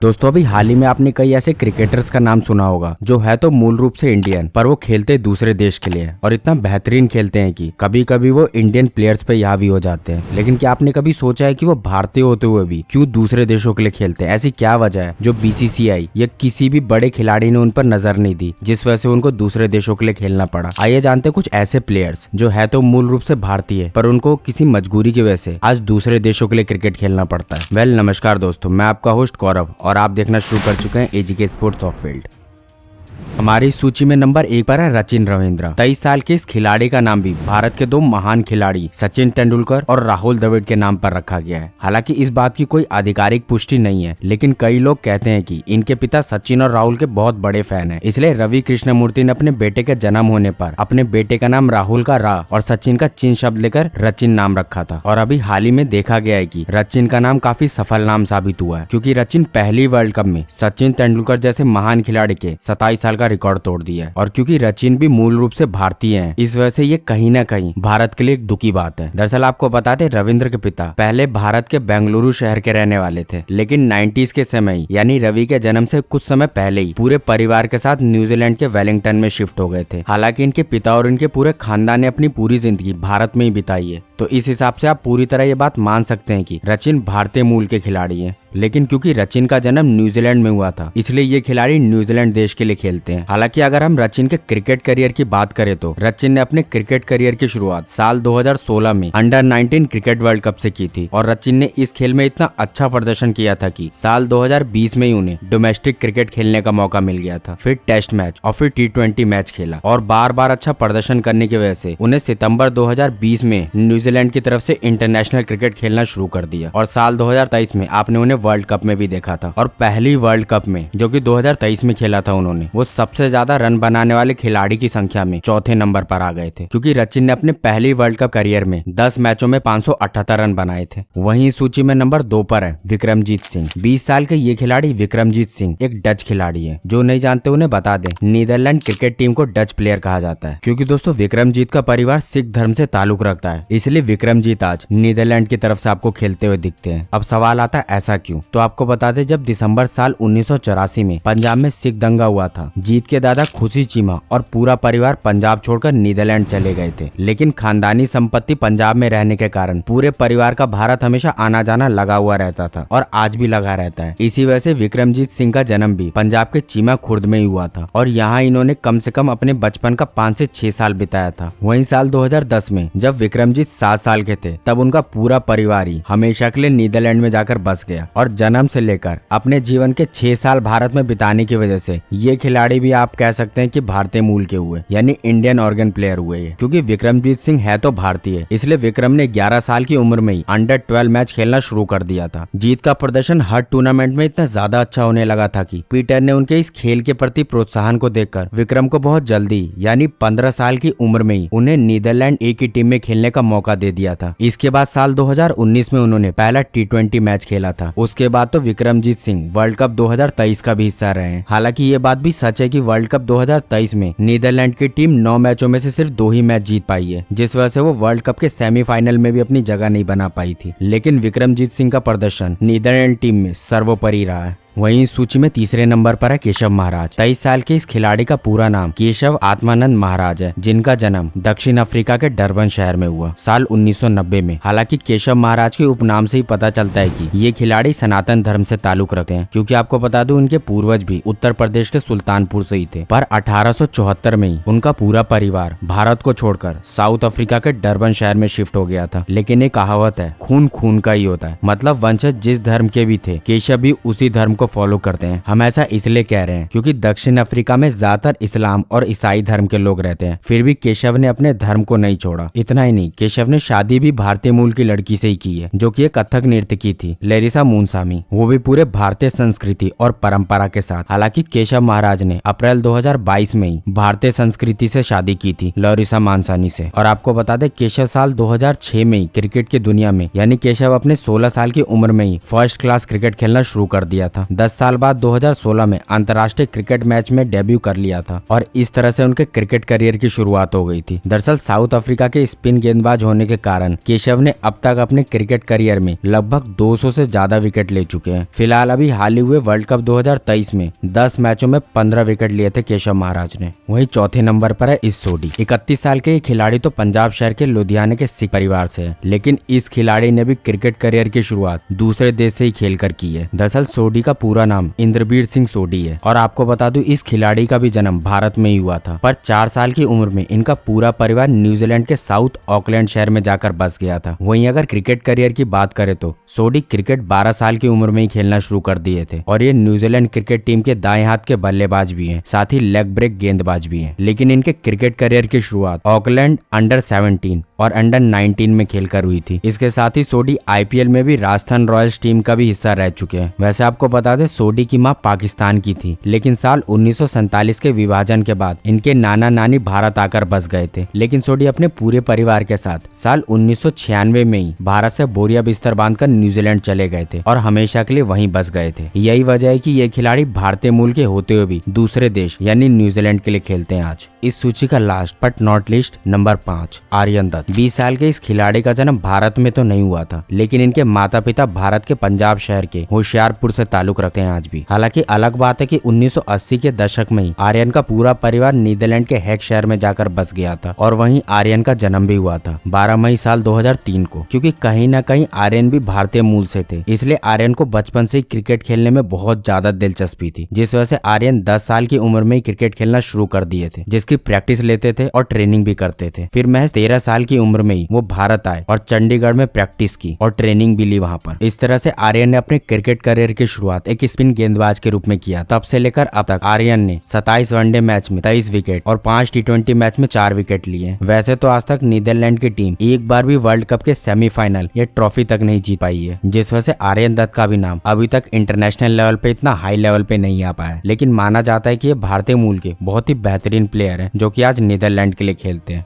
दोस्तों अभी हाल ही में आपने कई ऐसे क्रिकेटर्स का नाम सुना होगा जो है तो मूल रूप से इंडियन, पर वो खेलते दूसरे देश के लिए और इतना बेहतरीन खेलते हैं कि कभी कभी वो इंडियन प्लेयर्स पे हावी हो जाते हैं। लेकिन क्या आपने कभी सोचा है कि वो भारतीय होते हुए भी क्यों दूसरे देशों के लिए खेलते हैं? ऐसी क्या वजह है जो बीसीसीआई या किसी भी बड़े खिलाड़ी ने उन पर नजर नहीं दी, जिस वजह से उनको दूसरे देशों के लिए खेलना पड़ा? आइए जानते हैं कुछ ऐसे प्लेयर्स जो है तो मूल रूप से भारतीय, पर उनको किसी मजबूरी की वजह से आज दूसरे देशों के लिए क्रिकेट खेलना पड़ता है। नमस्कार दोस्तों, मैं आपका होस्ट गौरव और आप देखना शुरू कर चुके हैं एजीके स्पोर्ट्स ऑफ फील्ड। हमारी सूची में नंबर 1 पर है सचिन रविंद्र। 23 साल के इस खिलाड़ी का नाम भी भारत के दो महान खिलाड़ी सचिन तेंदुलकर और राहुल द्रविड़ के नाम पर रखा गया है। हालांकि इस बात की कोई आधिकारिक पुष्टि नहीं है, लेकिन कई लोग कहते हैं कि इनके पिता सचिन और राहुल के बहुत बड़े फैन हैं। इसलिए रवि कृष्णमूर्ति ने अपने बेटे के जन्म होने पर अपने बेटे का नाम राहुल का रा और सचिन का चिन शब्द लेकर रचिन नाम रखा था। और अभी हाल ही में देखा गया है कि रचिन का नाम काफी सफल नाम साबित हुआ है, क्योंकि रचिन पहली वर्ल्ड कप में सचिन तेंदुलकर जैसे महान खिलाड़ी के 27 साल का रिकॉर्ड तोड़ दिया है। और क्योंकि रचिन भी मूल रूप से भारतीय हैं, इस वजह से ये कहीं ना कहीं भारत के लिए एक दुख की बात है। दरअसल आपको बता दें, रविंद्र के पिता पहले भारत के बेंगलुरु शहर के रहने वाले थे, लेकिन 90s के समय यानी रवि के जन्म से कुछ समय पहले ही पूरे परिवार के साथ न्यूजीलैंड के वेलिंगटन में शिफ्ट हो गए थे। हालांकि इनके पिता और इनके पूरे खानदान ने अपनी पूरी जिंदगी भारत में ही बिताई है, तो इस हिसाब से आप पूरी तरह ये बात मान सकते हैं कि रचिन भारतीय मूल के खिलाड़ी हैं। लेकिन क्योंकि रचिन का जन्म न्यूजीलैंड में हुआ था, इसलिए ये खिलाड़ी न्यूजीलैंड देश के लिए खेलते हैं। हालांकि अगर हम रचिन के क्रिकेट करियर की बात करें तो रचिन ने अपने क्रिकेट करियर की शुरुआत साल 2016 में अंडर 19 क्रिकेट वर्ल्ड कप से की थी। और रचिन ने इस खेल में इतना अच्छा प्रदर्शन किया था कि साल 2020 में ही उन्हें डोमेस्टिक क्रिकेट खेलने का मौका मिल गया था। फिर टेस्ट मैच और फिर T20 मैच खेला और बार बार अच्छा प्रदर्शन करने की वजह से उन्हें सितंबर 2020 में न्यूजीलैंड की तरफ से इंटरनेशनल क्रिकेट खेलना शुरू कर दिया। और साल 2023 में आपने उन्हें वर्ल्ड कप में भी देखा था। और पहली वर्ल्ड कप में जो कि 2023 में खेला था उन्होंने, वो सबसे ज्यादा रन बनाने वाले खिलाड़ी की संख्या में चौथे नंबर पर आ गए थे, क्योंकि रचिन ने अपने पहली वर्ल्ड कप करियर में 10 मैचों में 578 रन बनाए थे। वहीं सूची में नंबर 2 पर है विक्रमजीत सिंह। 20 साल के ये खिलाड़ी विक्रमजीत सिंह एक डच खिलाड़ी है। जो नहीं जानते उन्हें बता दें, नीदरलैंड क्रिकेट टीम को डच प्लेयर कहा जाता है, क्योंकि दोस्तों विक्रमजीत का परिवार सिख धर्म से ताल्लुक रखता है, इसलिए विक्रमजीत आज नीदरलैंड की तरफ से आपको खेलते हुए दिखते हैं। अब सवाल आता है ऐसा क्यों? तो आपको बता दें, जब दिसंबर साल 1984 में पंजाब में सिख दंगा हुआ था, जीत के दादा खुशी चीमा और पूरा परिवार पंजाब छोड़कर नीदरलैंड चले गए थे। लेकिन खानदानी संपत्ति पंजाब में रहने के कारण पूरे परिवार का भारत हमेशा आना जाना लगा हुआ रहता था और आज भी लगा रहता है। इसी वजह से विक्रमजीत सिंह का जन्म भी पंजाब के चीमा खुर्द में ही हुआ था और यहाँ इन्होंने कम से कम अपने बचपन का 5 से 6 साल बिताया था। वहीं साल 2010 में जब विक्रमजीत 7 साल के थे, तब उनका पूरा परिवार ही हमेशा के लिए नीदरलैंड में जाकर बस गया। और जन्म से लेकर अपने जीवन के 6 साल भारत में बिताने की वजह से ये खिलाड़ी भी आप कह सकते हैं कि भारतीय मूल के हुए, यानी इंडियन ऑर्गन प्लेयर हुए हैं। क्योंकि विक्रमजीत सिंह है तो भारतीय, इसलिए विक्रम ने 11 साल की उम्र में ही अंडर 12 मैच खेलना शुरू कर दिया था। जीत का प्रदर्शन हर टूर्नामेंट में इतना ज्यादा अच्छा होने लगा था कि पीटर ने उनके इस खेल के प्रति प्रोत्साहन को देखकर विक्रम को बहुत जल्दी यानी 15 साल की उम्र में ही उन्हें नीदरलैंड ए की टीम में खेलने का मौका दे दिया था। इसके बाद साल 2019 में उन्होंने पहला T20 मैच खेला था। उसके बाद तो विक्रमजीत सिंह वर्ल्ड कप 2023 का भी हिस्सा रहे हैं। हालांकि ये बात भी सच है कि वर्ल्ड कप 2023 में नीदरलैंड की टीम 9 मैचों में से सिर्फ 2 ही मैच जीत पाई है, जिस वजह से वो वर्ल्ड कप के सेमीफाइनल में भी अपनी जगह नहीं बना पाई थी। लेकिन विक्रमजीत सिंह का प्रदर्शन नीदरलैंड टीम में सर्वोपरि रहा है। वहीं सूची में तीसरे नंबर पर है केशव महाराज। 23 साल के इस खिलाड़ी का पूरा नाम केशव आत्मानंद महाराज है, जिनका जन्म दक्षिण अफ्रीका के डरबन शहर में हुआ साल 1990 में। हालांकि केशव महाराज के उपनाम से ही पता चलता है कि ये खिलाड़ी सनातन धर्म से ताल्लुक रखते हैं, क्योंकि आपको बता दूं उनके पूर्वज भी उत्तर प्रदेश के सुल्तानपुर से ही थे। पर 1874 में ही उनका पूरा परिवार भारत को छोड़कर साउथ अफ्रीका के डरबन शहर में शिफ्ट हो गया था। लेकिन एक कहावत है, खून खून का ही होता है, मतलब वंशज जिस धर्म के भी थे, केशव भी उसी धर्म को फॉलो करते हैं। हम ऐसा इसलिए कह रहे हैं क्योंकि दक्षिण अफ्रीका में ज्यादातर इस्लाम और ईसाई धर्म के लोग रहते हैं। फिर भी केशव ने अपने धर्म को नहीं छोड़ा। इतना ही नहीं, केशव ने शादी भी भारतीय मूल की लड़की से ही की है, जो कि एक कथक नर्तकी थी, लेरिसा मूनसामी, वो भी पूरे भारतीय संस्कृति और परंपरा के साथ। हालांकि केशव महाराज ने अप्रैल 2022 में ही भारतीय संस्कृति से शादी की थी, लेरिसा मानसानी से। और आपको बता दें, केशव साल 2006 में ही क्रिकेट की दुनिया में, यानी केशव अपने 16 साल की उम्र में ही फर्स्ट क्लास क्रिकेट खेलना शुरू कर दिया था। 10 साल बाद 2016 में अंतर्राष्ट्रीय क्रिकेट मैच में डेब्यू कर लिया था और इस तरह से उनके क्रिकेट करियर की शुरुआत हो गई थी। दरअसल साउथ अफ्रीका के स्पिन गेंदबाज होने के कारण केशव ने अब तक अपने क्रिकेट करियर में लगभग 200 से ज्यादा विकेट ले चुके हैं। फिलहाल अभी हाल ही हुए वर्ल्ड कप 2023 में 10 मैचों में 15 विकेट लिए थे केशव महाराज ने। वहीं चौथे नंबर पर है इस सोडी। 31 साल के ये खिलाड़ी तो पंजाब शहर के लुधियाना के सिख परिवार से है, लेकिन इस खिलाड़ी ने भी क्रिकेट करियर की शुरुआत दूसरे देश से ही खेलकर की है। दरअसल सोडी का पूरा नाम इंद्रबीर सिंह सोडी है और आपको बता दूं इस खिलाड़ी का भी जन्म भारत में ही हुआ था, पर 4 साल की उम्र में इनका पूरा परिवार न्यूजीलैंड के साउथ ऑकलैंड शहर में जाकर बस गया था। वहीं अगर क्रिकेट करियर की बात करें तो सोडी क्रिकेट 12 साल की उम्र में ही खेलना शुरू कर दिए थे और ये न्यूजीलैंड क्रिकेट टीम के दाएं हाथ के बल्लेबाज भी हैं, साथ ही लेग ब्रेक गेंदबाज भी हैं। लेकिन इनके क्रिकेट करियर की शुरुआत ऑकलैंड अंडर 17 और अंडर 19 में खेलकर हुई थी। इसके साथ ही सोडी आईपीएल में भी राजस्थान रॉयल्स टीम का भी हिस्सा रह चुके हैं। वैसे आपको बता दें सोडी की मां पाकिस्तान की थी, लेकिन साल 1947 के विभाजन के बाद इनके नाना नानी भारत आकर बस गए थे। लेकिन सोडी अपने पूरे परिवार के साथ साल 1996 में ही भारत से बोरिया बिस्तर बांधकर न्यूजीलैंड चले गए थे और हमेशा के लिए वहीं बस गए थे। यही वजह है कि ये खिलाड़ी भारतीय मूल के होते हुए भी दूसरे देश यानी न्यूजीलैंड के लिए खेलते हैं आज। इस सूची का last but not least number 5 Aryan Dutt. 20 साल के इस खिलाड़ी का जन्म भारत में तो नहीं हुआ था, लेकिन इनके माता पिता भारत के पंजाब शहर के होशियारपुर से ताल्लुक रखते हैं आज भी। हालांकि अलग बात है कि 1980 के दशक में ही आर्यन का पूरा परिवार नीदरलैंड के हैग शहर में जाकर बस गया था और वहीं आर्यन का जन्म भी हुआ था 12 मई साल 2003 को। क्योंकि कहीं ना कहीं आर्यन भी भारतीय मूल से थे, इसलिए आर्यन को बचपन से ही क्रिकेट खेलने में बहुत ज्यादा दिलचस्पी थी, जिस वजह से आर्यन 10 साल की उम्र में ही क्रिकेट खेलना शुरू कर दिए थे, जिसकी प्रैक्टिस लेते थे और ट्रेनिंग भी करते थे। फिर महज 13 साल की उम्र में ही वो भारत आए और चंडीगढ़ में प्रैक्टिस की और ट्रेनिंग भी ली वहां पर। इस तरह से आर्यन ने अपने क्रिकेट करियर की शुरुआत एक स्पिन गेंदबाज के रूप में किया। तब से लेकर अब तक आर्यन ने 27 वनडे मैच में 23 विकेट और 5 टी20 मैच में 4 विकेट लिए। वैसे तो आज तक नीदरलैंड की टीम एक बार भी वर्ल्ड कप के सेमीफाइनल या ट्रॉफी तक नहीं जीत पाई है, जिस वजह से आर्यन दत्त का भी नाम अभी तक इंटरनेशनल लेवल पे इतना हाई लेवल पे नहीं आ पाया। लेकिन माना जाता है कि ये भारतीय मूल के बहुत ही बेहतरीन प्लेयर हैं जो कि आज नीदरलैंड के लिए खेलते हैं।